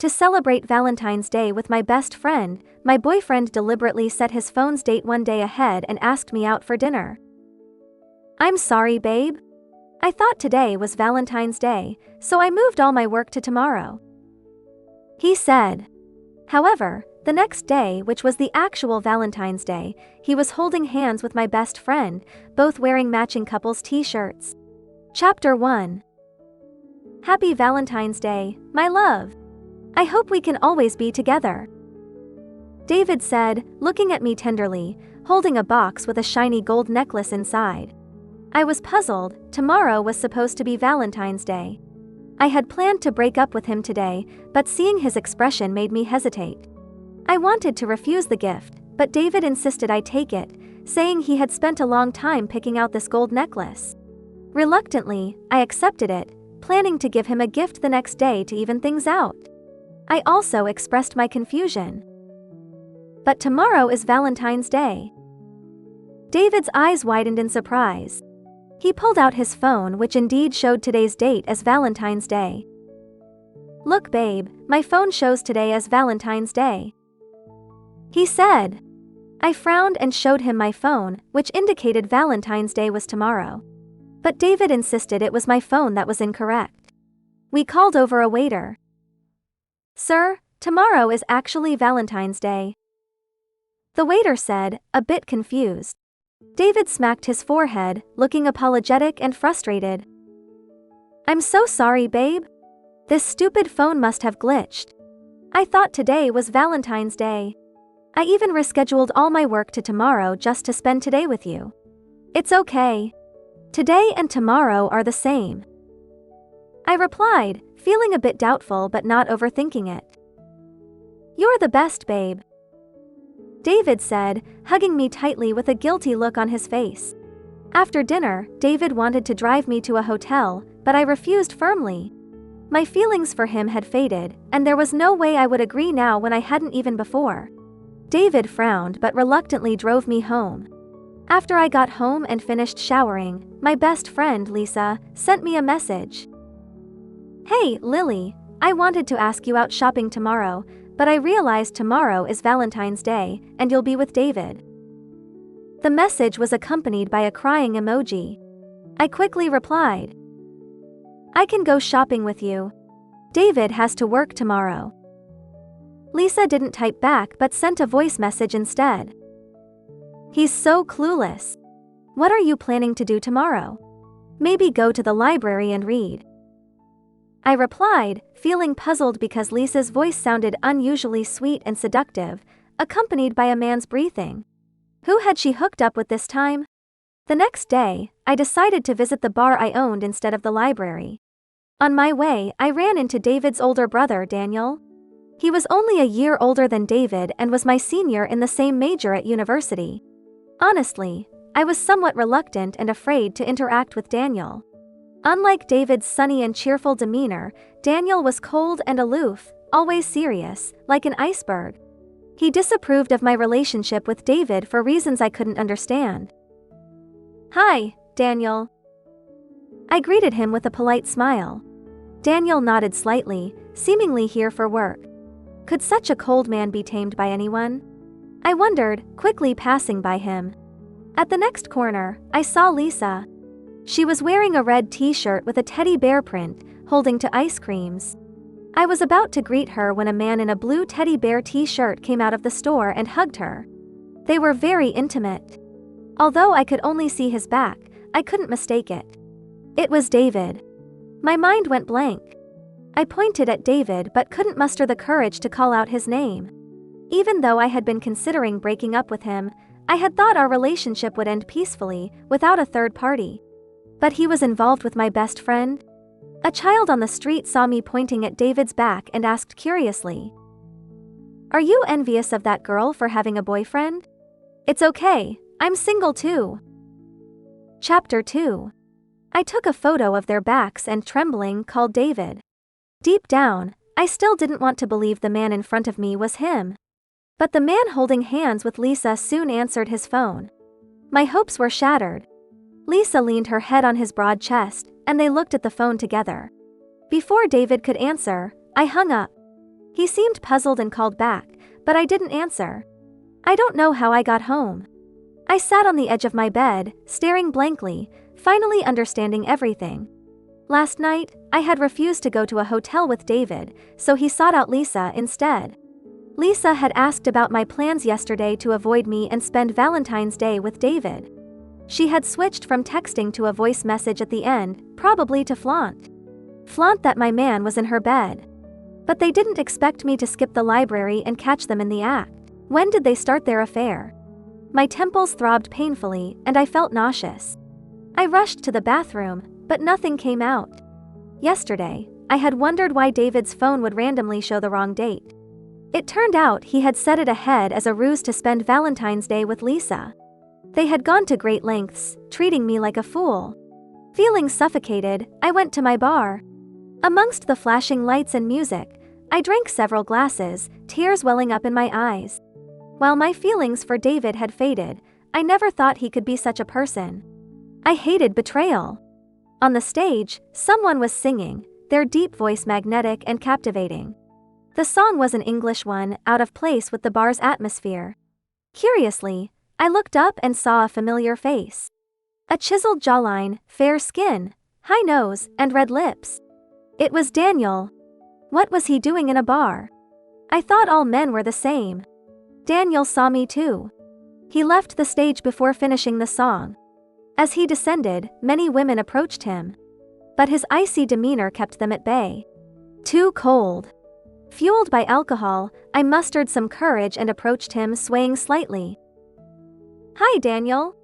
To celebrate Valentine's Day with my best friend, my boyfriend deliberately set his phone's date one day ahead and asked me out for dinner. I'm sorry, babe. I thought today was Valentine's Day, so I moved all my work to tomorrow, he said. However, the next day, which was the actual Valentine's Day, he was holding hands with my best friend, both wearing matching couples t-shirts. Chapter 1. Happy Valentine's Day, my love. I hope we can always be together, David said, looking at me tenderly, holding a box with a shiny gold necklace inside. I was puzzled. Tomorrow was supposed to be Valentine's Day. I had planned to break up with him today, but seeing his expression made me hesitate. I wanted to refuse the gift, but David insisted I take it, saying he had spent a long time picking out this gold necklace. Reluctantly, I accepted it, planning to give him a gift the next day to even things out. I also expressed my confusion. But tomorrow is Valentine's Day. David's eyes widened in surprise. He pulled out his phone, which indeed showed today's date as Valentine's Day. Look, babe, my phone shows today as Valentine's Day, he said. I frowned and showed him my phone, which indicated Valentine's Day was tomorrow. But David insisted it was my phone that was incorrect. We called over a waiter. Sir, tomorrow is actually Valentine's Day, the waiter said, a bit confused. David smacked his forehead, looking apologetic and frustrated. I'm so sorry, babe. This stupid phone must have glitched. I thought today was Valentine's Day. I even rescheduled all my work to tomorrow just to spend today with you. It's okay. Today and tomorrow are the same, I replied, feeling a bit doubtful but not overthinking it. You're the best, babe, David said, hugging me tightly with a guilty look on his face. After dinner, David wanted to drive me to a hotel, but I refused firmly. My feelings for him had faded, and there was no way I would agree now when I hadn't even before. David frowned but reluctantly drove me home. After I got home and finished showering, my best friend, Lisa, sent me a message. Hey, Lily, I wanted to ask you out shopping tomorrow, but I realized tomorrow is Valentine's Day, and you'll be with David. The message was accompanied by a crying emoji. I quickly replied, I can go shopping with you. David has to work tomorrow. Lisa didn't type back but sent a voice message instead. He's so clueless. What are you planning to do tomorrow? Maybe go to the library and read, I replied, feeling puzzled because Lisa's voice sounded unusually sweet and seductive, accompanied by a man's breathing. Who had she hooked up with this time? The next day, I decided to visit the bar I owned instead of the library. On my way, I ran into David's older brother, Daniel. He was only a year older than David and was my senior in the same major at university. Honestly, I was somewhat reluctant and afraid to interact with Daniel. Unlike David's sunny and cheerful demeanor, Daniel was cold and aloof, always serious, like an iceberg. He disapproved of my relationship with David for reasons I couldn't understand. Hi, Daniel. I greeted him with a polite smile. Daniel nodded slightly, seemingly here for work. Could such a cold man be tamed by anyone? I wondered, quickly passing by him. At the next corner, I saw Lisa. She was wearing a red t-shirt with a teddy bear print, holding two ice creams. I was about to greet her when a man in a blue teddy bear t-shirt came out of the store and hugged her. They were very intimate. Although I could only see his back, I couldn't mistake it. It was David. My mind went blank. I pointed at David but couldn't muster the courage to call out his name. Even though I had been considering breaking up with him, I had thought our relationship would end peacefully, without a third party. But he was involved with my best friend? A child on the street saw me pointing at David's back and asked curiously, Are you envious of that girl for having a boyfriend? It's okay, I'm single too. Chapter 2. I took a photo of their backs and trembling called David. Deep down, I still didn't want to believe the man in front of me was him. But the man holding hands with Lisa soon answered his phone. My hopes were shattered. Lisa leaned her head on his broad chest, and they looked at the phone together. Before David could answer, I hung up. He seemed puzzled and called back, but I didn't answer. I don't know how I got home. I sat on the edge of my bed, staring blankly, finally understanding everything. Last night, I had refused to go to a hotel with David, so he sought out Lisa instead. Lisa had asked about my plans yesterday to avoid me and spend Valentine's Day with David. She had switched from texting to a voice message at the end, probably to flaunt. Flaunt that my man was in her bed. But they didn't expect me to skip the library and catch them in the act. When did they start their affair? My temples throbbed painfully, and I felt nauseous. I rushed to the bathroom, but nothing came out. Yesterday, I had wondered why David's phone would randomly show the wrong date. It turned out he had set it ahead as a ruse to spend Valentine's Day with Lisa. They had gone to great lengths, treating me like a fool. Feeling suffocated, I went to my bar. Amongst the flashing lights and music, I drank several glasses, tears welling up in my eyes. While my feelings for David had faded, I never thought he could be such a person. I hated betrayal. On the stage, someone was singing, their deep voice magnetic and captivating. The song was an English one, out of place with the bar's atmosphere. Curiously, I looked up and saw a familiar face. A chiseled jawline, fair skin, high nose, and red lips. It was Daniel. What was he doing in a bar? I thought all men were the same. Daniel saw me too. He left the stage before finishing the song. As he descended, many women approached him. But his icy demeanor kept them at bay. Too cold. Fueled by alcohol, I mustered some courage and approached him, swaying slightly. "Hi, Daniel.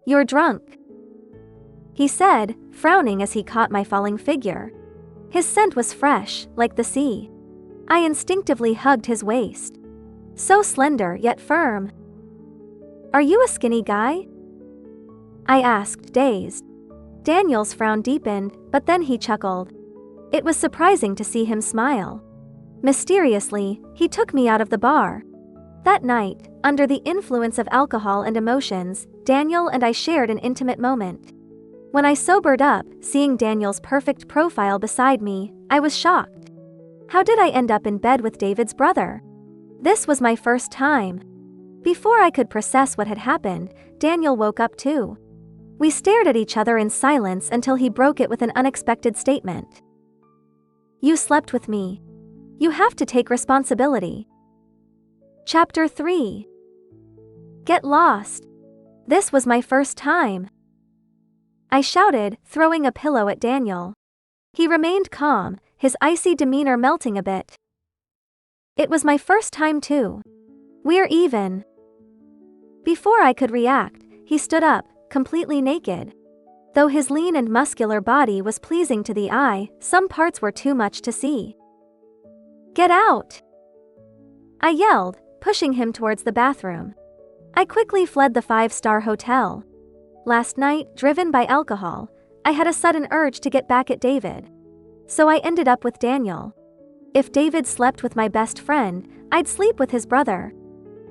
You're drunk," he said, frowning as he caught my falling figure. His scent was fresh, like the sea. I instinctively hugged his waist. So slender yet firm. "Are you a skinny guy?" I asked, dazed. Daniel's frown deepened, but then he chuckled. It was surprising to see him smile. Mysteriously, he took me out of the bar. That night, under the influence of alcohol and emotions, Daniel and I shared an intimate moment. When I sobered up, seeing Daniel's perfect profile beside me, I was shocked. How did I end up in bed with David's brother? This was my first time. Before I could process what had happened, Daniel woke up too. We stared at each other in silence until he broke it with an unexpected statement. "You slept with me. You have to take responsibility." Chapter 3. Get lost. This was my first time. I shouted, throwing a pillow at Daniel. He remained calm, his icy demeanor melting a bit. It was my first time too. "We're even." Before I could react, he stood up, completely naked. Though his lean and muscular body was pleasing to the eye, some parts were too much to see. "Get out!" I yelled, pushing him towards the bathroom. I quickly fled the 5-star hotel. Last night, driven by alcohol, I had a sudden urge to get back at David. So I ended up with Daniel. If David slept with my best friend, I'd sleep with his brother.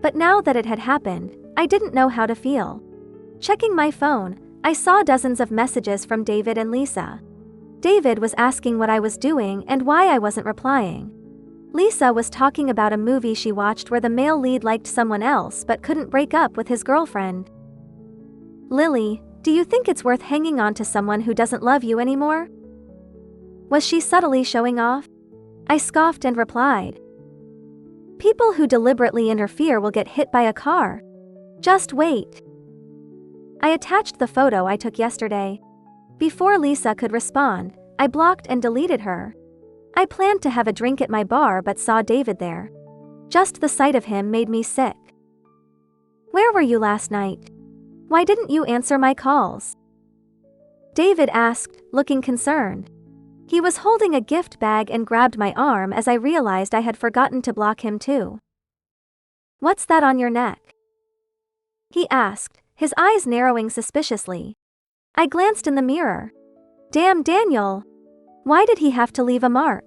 But now that it had happened, I didn't know how to feel. Checking my phone, I saw dozens of messages from David and Lisa. David was asking what I was doing and why I wasn't replying. Lisa was talking about a movie she watched where the male lead liked someone else but couldn't break up with his girlfriend. "Lily, do you think it's worth hanging on to someone who doesn't love you anymore?" Was she subtly showing off? I scoffed and replied. "People who deliberately interfere will get hit by a car. Just wait." I attached the photo I took yesterday. Before Lisa could respond, I blocked and deleted her. I planned to have a drink at my bar but saw David there. Just the sight of him made me sick. "Where were you last night? Why didn't you answer my calls?" David asked, looking concerned. He was holding a gift bag and grabbed my arm as I realized I had forgotten to block him too. "What's that on your neck?" he asked, his eyes narrowing suspiciously. I glanced in the mirror. Damn Daniel! Why did he have to leave a mark?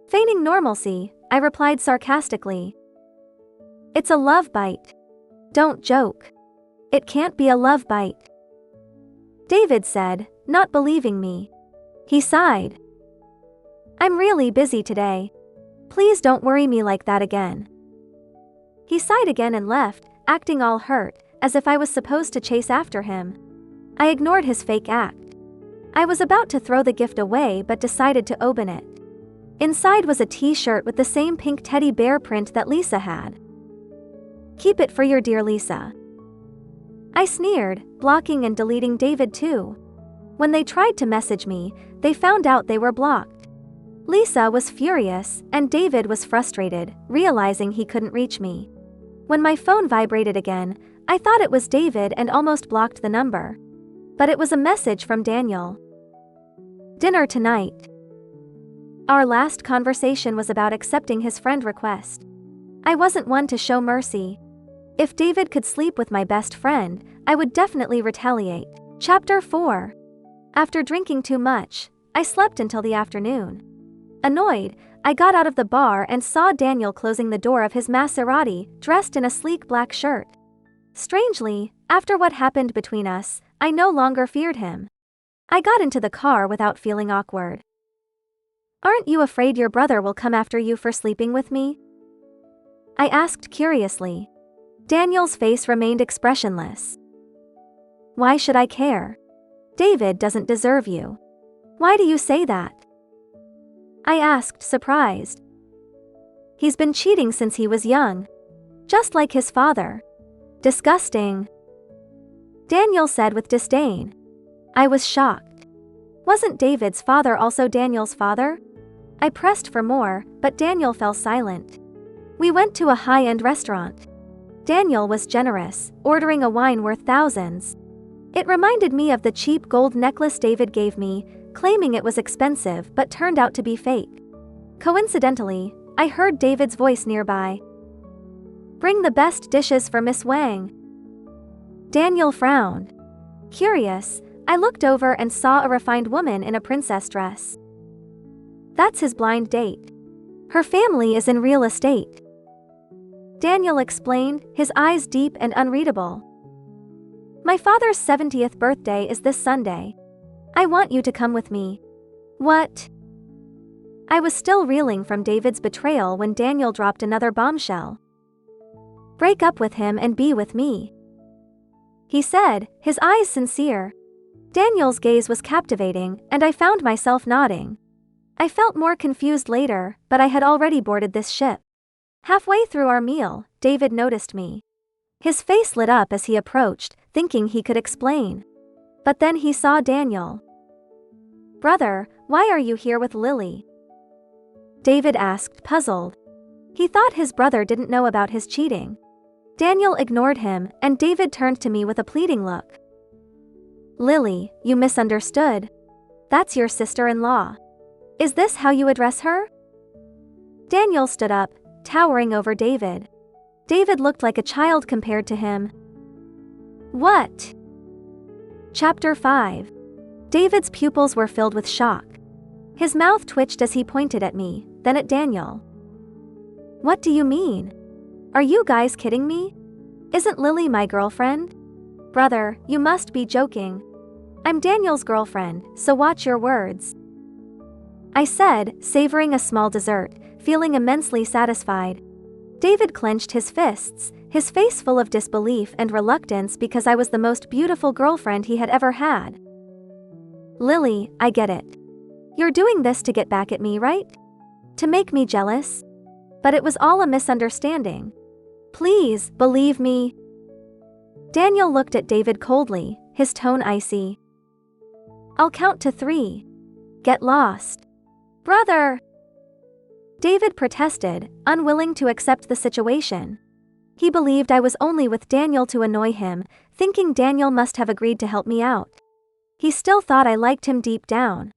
Feigning normalcy, I replied sarcastically. "It's a love bite. Don't joke. It can't be a love bite," David said, not believing me. He sighed. "I'm really busy today. Please don't worry me like that again." He sighed again and left, acting all hurt, as if I was supposed to chase after him. I ignored his fake act. I was about to throw the gift away but decided to open it. Inside was a t-shirt with the same pink teddy bear print that Lisa had. "Keep it for your dear Lisa." I sneered, blocking and deleting David too. When they tried to message me, they found out they were blocked. Lisa was furious, and David was frustrated, realizing he couldn't reach me. When my phone vibrated again, I thought it was David and almost blocked the number. But it was a message from Daniel. "Dinner tonight." Our last conversation was about accepting his friend request. I wasn't one to show mercy. If David could sleep with my best friend, I would definitely retaliate. Chapter 4. After drinking too much, I slept until the afternoon. Annoyed, I got out of the bar and saw Daniel closing the door of his Maserati, dressed in a sleek black shirt. Strangely, after what happened between us, I no longer feared him. I got into the car without feeling awkward. "Aren't you afraid your brother will come after you for sleeping with me?" I asked curiously. Daniel's face remained expressionless. "Why should I care? David doesn't deserve you." "Why do you say that?" I asked, surprised. "He's been cheating since he was young. Just like his father." "Disgusting," Daniel said with disdain. I was shocked. Wasn't David's father also Daniel's father? I pressed for more, but Daniel fell silent. We went to a high-end restaurant. Daniel was generous, ordering a wine worth thousands. It reminded me of the cheap gold necklace David gave me, claiming it was expensive but turned out to be fake. Coincidentally, I heard David's voice nearby. "Bring the best dishes for Miss Wang." Daniel frowned. Curious, I looked over and saw a refined woman in a princess dress. "That's his blind date. Her family is in real estate," Daniel explained, his eyes deep and unreadable. "My father's 70th birthday is this Sunday. I want you to come with me." "What?" I was still reeling from David's betrayal when Daniel dropped another bombshell. "Break up with him and be with me," he said, his eyes sincere. Daniel's gaze was captivating, and I found myself nodding. I felt more confused later, but I had already boarded this ship. Halfway through our meal, David noticed me. His face lit up as he approached, thinking he could explain. But then he saw Daniel. "Brother, why are you here with Lily?" David asked, puzzled. He thought his brother didn't know about his cheating. Daniel ignored him, and David turned to me with a pleading look. "Lily, you misunderstood. That's your sister-in-law. Is this how you address her?" Daniel stood up, towering over David. David looked like a child compared to him. "What?" Chapter 5. David's pupils were filled with shock. His mouth twitched as he pointed at me, then at Daniel. "What do you mean? Are you guys kidding me? Isn't Lily my girlfriend?" "Brother, you must be joking. I'm Daniel's girlfriend, so watch your words," I said, savoring a small dessert, feeling immensely satisfied. David clenched his fists, his face full of disbelief and reluctance because I was the most beautiful girlfriend he had ever had. "Lily, I get it. You're doing this to get back at me, right? To make me jealous? But it was all a misunderstanding. Please, believe me." Daniel looked at David coldly, his tone icy. "I'll count to 3. Get lost." "Brother!" David protested, unwilling to accept the situation. He believed I was only with Daniel to annoy him, thinking Daniel must have agreed to help me out. He still thought I liked him deep down.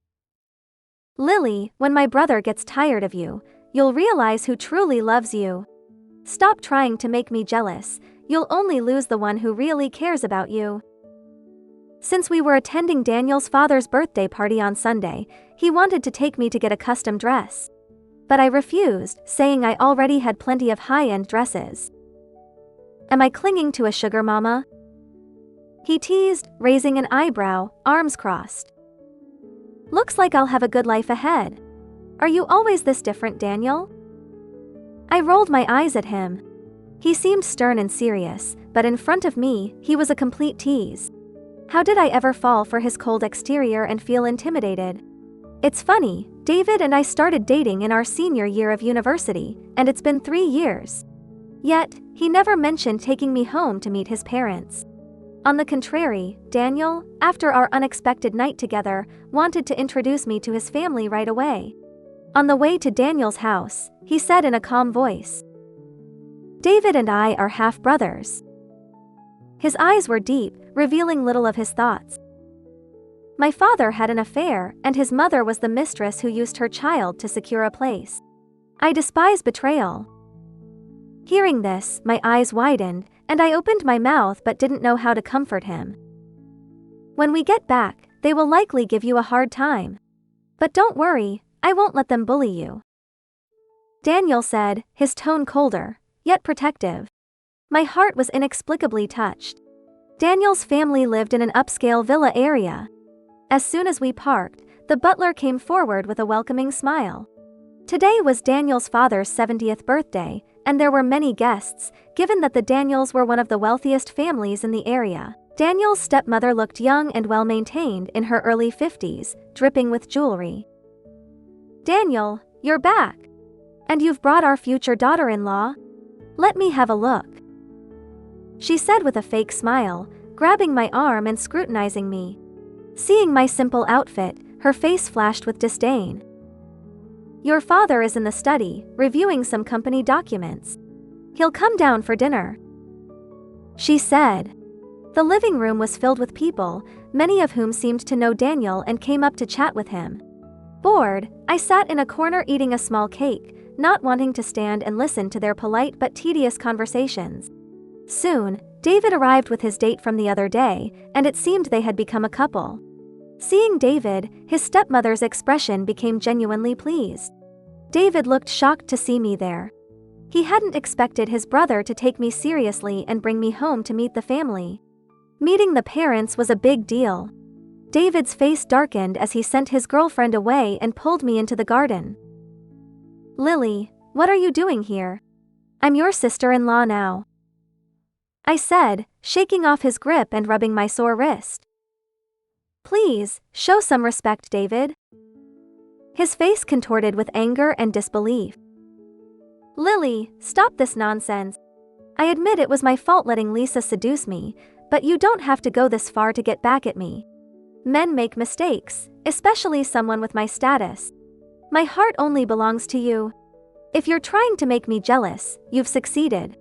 "Lily, when my brother gets tired of you, you'll realize who truly loves you. Stop trying to make me jealous, you'll only lose the one who really cares about you." Since we were attending Daniel's father's birthday party on Sunday, he wanted to take me to get a custom dress. But I refused, saying I already had plenty of high-end dresses. "Am I clinging to a sugar mama?" he teased, raising an eyebrow, arms crossed. "Looks like I'll have a good life ahead. Are you always this different, Daniel? I rolled my eyes at him. He seemed stern and serious, but in front of me, he was a complete tease. How did I ever fall for his cold exterior and feel intimidated? It's funny, David and I started dating in our senior year of university, and it's been 3 years. Yet, he never mentioned taking me home to meet his parents. On the contrary, Daniel, after our unexpected night together, wanted to introduce me to his family right away. On the way to Daniel's house, he said in a calm voice, "David and I are half-brothers." His eyes were deep, revealing little of his thoughts. My father had an affair, and his mother was the mistress who used her child to secure a place. I despise betrayal. Hearing this, my eyes widened, and I opened my mouth but didn't know how to comfort him. "When we get back, they will likely give you a hard time. But don't worry, I won't let them bully you," Daniel said, his tone colder, yet protective. My heart was inexplicably touched. Daniel's family lived in an upscale villa area. As soon as we parked, the butler came forward with a welcoming smile. Today was Daniel's father's 70th birthday, and there were many guests, given that the Daniels were one of the wealthiest families in the area. Daniel's stepmother looked young and well-maintained in her early 50s, dripping with jewelry. "Daniel, you're back. And you've brought our future daughter-in-law? Let me have a look," she said with a fake smile, grabbing my arm and scrutinizing me. Seeing my simple outfit, her face flashed with disdain. "Your father is in the study, reviewing some company documents. He'll come down for dinner," she said. The living room was filled with people, many of whom seemed to know Daniel and came up to chat with him. Bored, I sat in a corner eating a small cake, not wanting to stand and listen to their polite but tedious conversations. Soon, David arrived with his date from the other day, and it seemed they had become a couple. Seeing David, his stepmother's expression became genuinely pleased. David looked shocked to see me there. He hadn't expected his brother to take me seriously and bring me home to meet the family. Meeting the parents was a big deal. David's face darkened as he sent his girlfriend away and pulled me into the garden. "Lily, what are you doing here? I'm your sister-in-law now," I said, shaking off his grip and rubbing my sore wrist. "Please, show some respect, David." His face contorted with anger and disbelief. "Lily, stop this nonsense. I admit it was my fault letting Lisa seduce me, but you don't have to go this far to get back at me. Men make mistakes, especially someone with my status. My heart only belongs to you. If you're trying to make me jealous, you've succeeded.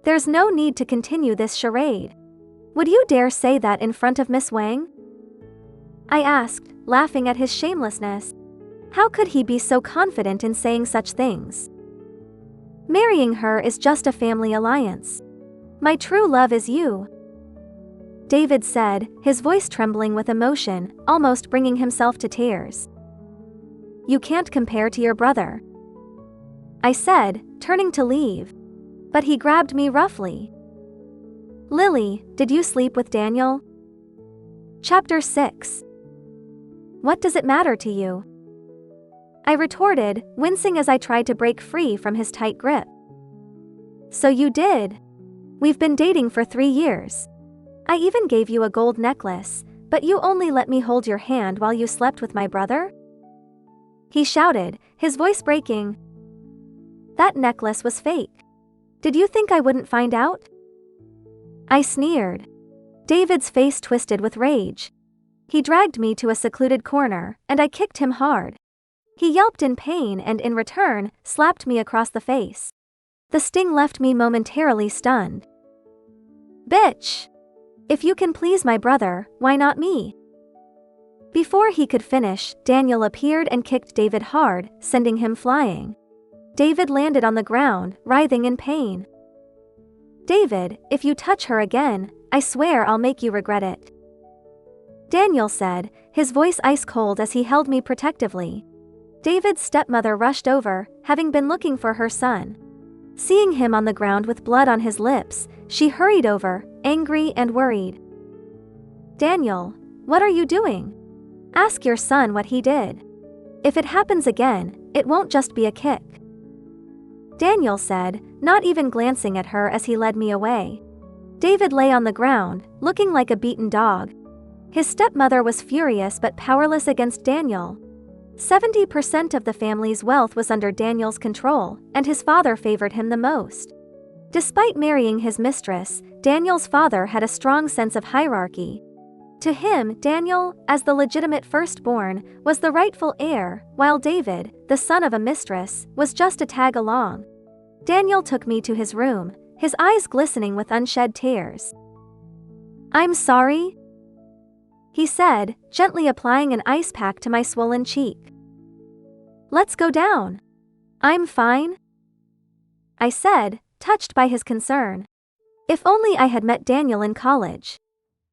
There's no need to continue this charade. Would you dare say that in front of Miss Wang?" I asked, laughing at his shamelessness. How could he be so confident in saying such things? "Marrying her is just a family alliance. My true love is you," David said, his voice trembling with emotion, almost bringing himself to tears. "You can't compare to your brother," I said, turning to leave. But he grabbed me roughly. "Lily, did you sleep with Daniel?" Chapter 6. What does it matter to you? I retorted, wincing as I tried to break free from his tight grip. "So you did. We've been dating for 3 years. I even gave you a gold necklace, but you only let me hold your hand while you slept with my brother?" He shouted, his voice breaking. "That necklace was fake. Did you think I wouldn't find out?" I sneered. David's face twisted with rage. He dragged me to a secluded corner, and I kicked him hard. He yelped in pain and in return, slapped me across the face. The sting left me momentarily stunned. "Bitch! If you can please my brother, why not me?" Before he could finish, Daniel appeared and kicked David hard, sending him flying. David landed on the ground, writhing in pain. "David, if you touch her again, I swear I'll make you regret it," Daniel said, his voice ice-cold as he held me protectively. David's stepmother rushed over, having been looking for her son. Seeing him on the ground with blood on his lips, she hurried over, angry and worried. "Daniel, what are you doing? Ask your son what he did. If it happens again, it won't just be a kick." Daniel said, not even glancing at her as he led me away. David lay on the ground, looking like a beaten dog. His stepmother was furious but powerless against Daniel. 70% of the family's wealth was under Daniel's control, and his father favored him the most. Despite marrying his mistress, Daniel's father had a strong sense of hierarchy. To him, Daniel, as the legitimate firstborn, was the rightful heir, while David, the son of a mistress, was just a tag-along. Daniel took me to his room, his eyes glistening with unshed tears. "I'm sorry," he said, gently applying an ice pack to my swollen cheek. "Let's go down." "I'm fine," I said, touched by his concern. If only I had met Daniel in college.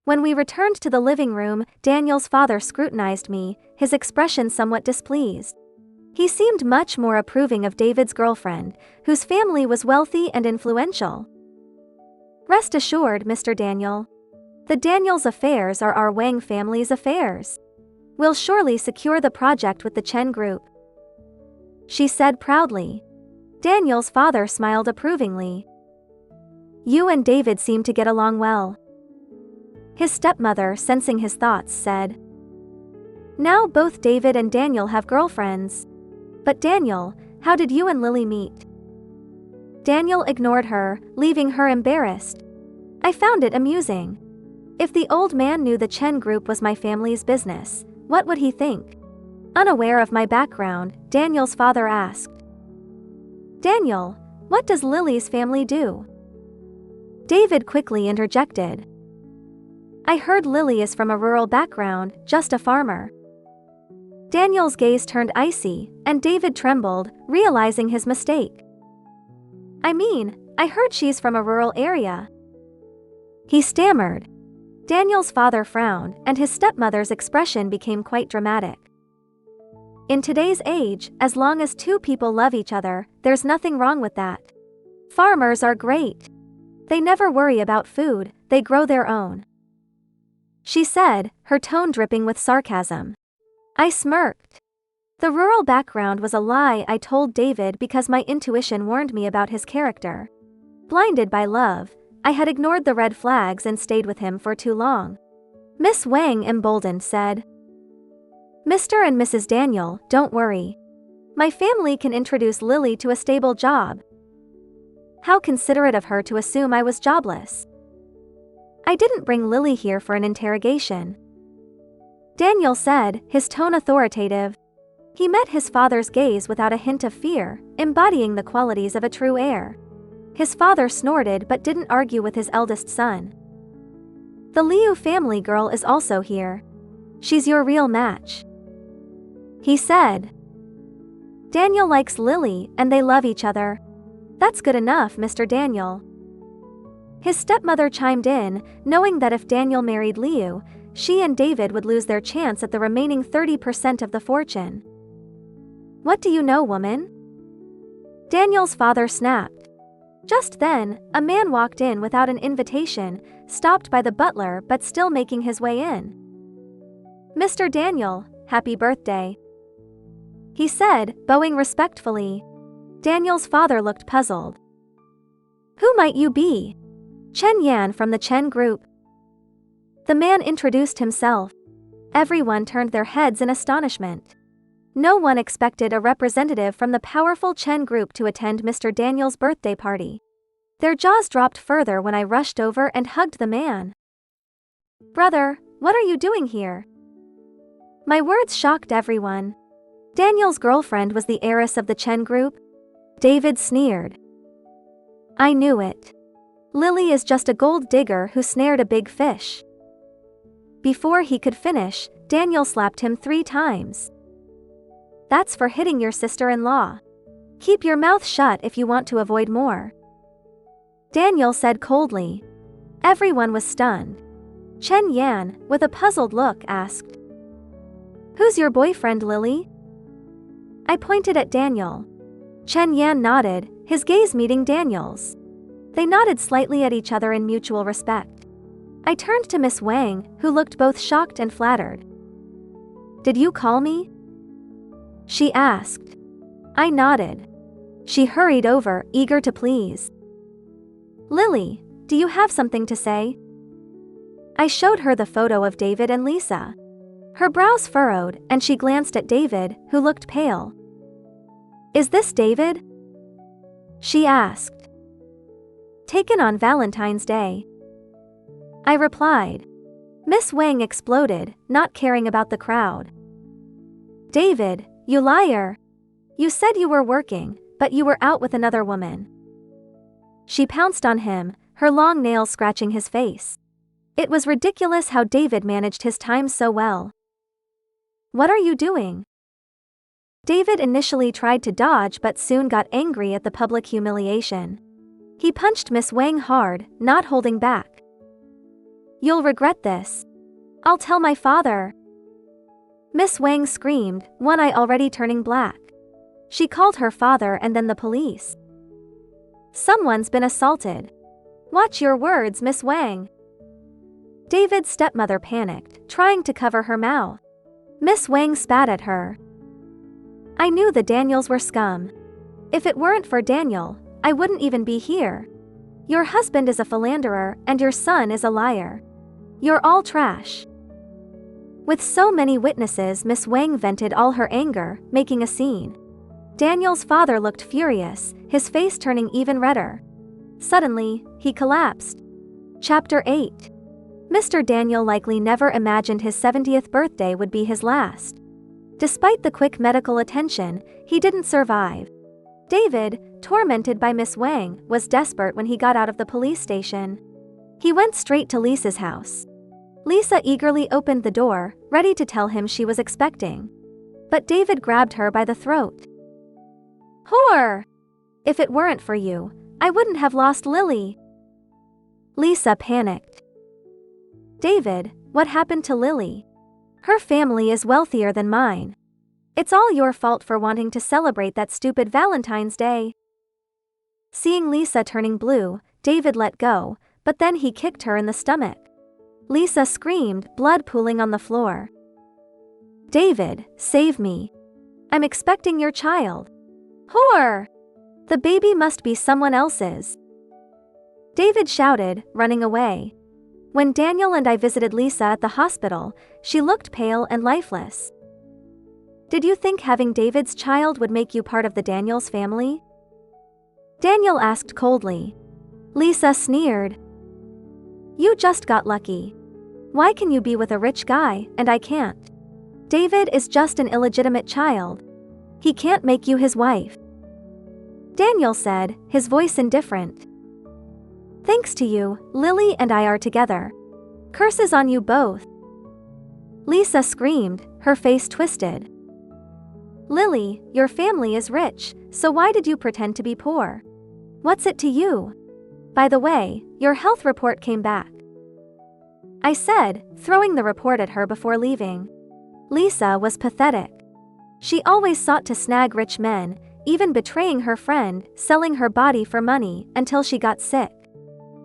When we returned to the living room, Daniel's father scrutinized me, his expression somewhat displeased. He seemed much more approving of David's girlfriend, whose family was wealthy and influential. "Rest assured, Mr. Daniel. The Daniels' affairs are our Wang family's affairs. We'll surely secure the project with the Chen Group," she said proudly. Daniel's father smiled approvingly. "You and David seem to get along well," his stepmother, sensing his thoughts, said. "Now both David and Daniel have girlfriends. But Daniel, how did you and Lily meet?" Daniel ignored her, leaving her embarrassed. I found it amusing. If the old man knew the Chen Group was my family's business, what would he think? Unaware of my background, Daniel's father asked, "Daniel, what does Lily's family do?" David quickly interjected. "I heard Lily is from a rural background, just a farmer." Daniel's gaze turned icy, and David trembled, realizing his mistake. I heard she's from a rural area," he stammered. Daniel's father frowned, and his stepmother's expression became quite dramatic. In today's age, as long as two people love each other, there's nothing wrong with that. Farmers are great. They never worry about food, they grow their own," she said, her tone dripping with sarcasm. I smirked. The rural background was a lie I told David because my intuition warned me about his character. Blinded by love, I had ignored the red flags and stayed with him for too long. Miss Wang, emboldened, said, "Mr. and Mrs. Daniel, don't worry. My family can introduce Lily to a stable job." How considerate of her to assume I was jobless. "I didn't bring Lily here for an interrogation," Daniel said, his tone authoritative. He met his father's gaze without a hint of fear, embodying the qualities of a true heir. His father snorted but didn't argue with his eldest son. "The Liu family girl is also here. She's your real match," he said. "Daniel likes Lily and they love each other. That's good enough, Mr. Daniel." His stepmother chimed in, knowing that if Daniel married Liu, she and David would lose their chance at the remaining 30% of the fortune. "What do you know, woman?" Daniel's father snapped. Just then, a man walked in without an invitation, stopped by the butler but still making his way in. "Mr. Daniel, happy birthday," he said, bowing respectfully. Daniel's father looked puzzled. "Who might you be?" "Chen Yan from the Chen Group." The man introduced himself. Everyone turned their heads in astonishment. No one expected a representative from the powerful Chen Group to attend Mr. Daniel's birthday party. Their jaws dropped further when I rushed over and hugged the man. "Brother, what are you doing here?" My words shocked everyone. Daniel's girlfriend was the heiress of the Chen Group? David sneered. "I knew it. Lily is just a gold digger who snared a big fish." Before he could finish, Daniel slapped him 3 times. "That's for hitting your sister-in-law. Keep your mouth shut if you want to avoid more," Daniel said coldly. Everyone was stunned. Chen Yan, with a puzzled look, asked, "Who's your boyfriend, Lily?" I pointed at Daniel. Chen Yan nodded, his gaze meeting Daniel's. They nodded slightly at each other in mutual respect. I turned to Miss Wang, who looked both shocked and flattered. "Did you call me?" she asked. I nodded. She hurried over, eager to please. "Lily, do you have something to say?" I showed her the photo of David and Lisa. Her brows furrowed, and she glanced at David, who looked pale. "Is this David?" she asked. "Taken on Valentine's Day," I replied. Miss Wang exploded, not caring about the crowd. "David, you liar! You said you were working, but you were out with another woman." She pounced on him, her long nails scratching his face. It was ridiculous how David managed his time so well. "What are you doing?" David initially tried to dodge but soon got angry at the public humiliation. He punched Miss Wang hard, not holding back. "You'll regret this. I'll tell my father." Miss Wang screamed, one eye already turning black. She called her father and then the police. "Someone's been assaulted. Watch your words, Miss Wang." David's stepmother panicked, trying to cover her mouth. Miss Wang spat at her. "I knew the Daniels were scum. If it weren't for Daniel, I wouldn't even be here. Your husband is a philanderer and your son is a liar. You're all trash." With so many witnesses, Miss Wang vented all her anger, making a scene. Daniel's father looked furious, his face turning even redder. Suddenly, he collapsed. Chapter 8. Mr. Daniel likely never imagined his 70th birthday would be his last. Despite the quick medical attention, he didn't survive. David, tormented by Miss Wang, was desperate when he got out of the police station. He went straight to Lisa's house. Lisa eagerly opened the door, ready to tell him she was expecting. But David grabbed her by the throat. "Whore! If it weren't for you, I wouldn't have lost Lily." Lisa panicked. "David, what happened to Lily? Her family is wealthier than mine. It's all your fault for wanting to celebrate that stupid Valentine's Day." Seeing Lisa turning blue, David let go, but then he kicked her in the stomach. Lisa screamed, blood pooling on the floor. "David, save me. I'm expecting your child." "Whore! The baby must be someone else's," David shouted, running away. When Daniel and I visited Lisa at the hospital, she looked pale and lifeless. "Did you think having David's child would make you part of the Daniels family?" Daniel asked coldly. Lisa sneered. "You just got lucky. Why can you be with a rich guy, and I can't? David is just an illegitimate child. He can't make you his wife." Daniel said, his voice indifferent. "Thanks to you, Lily and I are together. Curses on you both." Lisa screamed, her face twisted. "Lily, your family is rich, so why did you pretend to be poor? What's it to you? By the way, your health report came back," I said, throwing the report at her before leaving. Lisa was pathetic. She always sought to snag rich men, even betraying her friend, selling her body for money, until she got sick.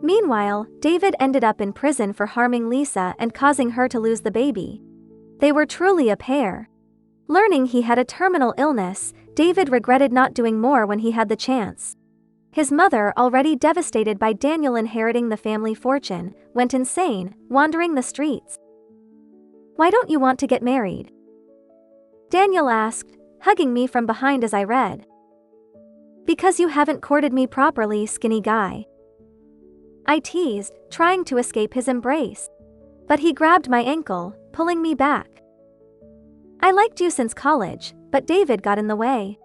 Meanwhile, David ended up in prison for harming Lisa and causing her to lose the baby. They were truly a pair. Learning he had a terminal illness, David regretted not doing more when he had the chance. His mother, already devastated by Daniel inheriting the family fortune, went insane, wandering the streets. "Why don't you want to get married?" Daniel asked, hugging me from behind as I read. "Because you haven't courted me properly, skinny guy," I teased, trying to escape his embrace. But he grabbed my ankle, pulling me back. "I liked you since college, but David got in the way,"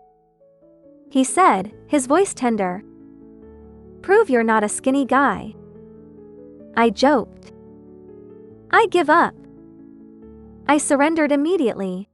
he said, his voice tender. "Prove you're not a skinny guy," I joked. "I give up." I surrendered immediately.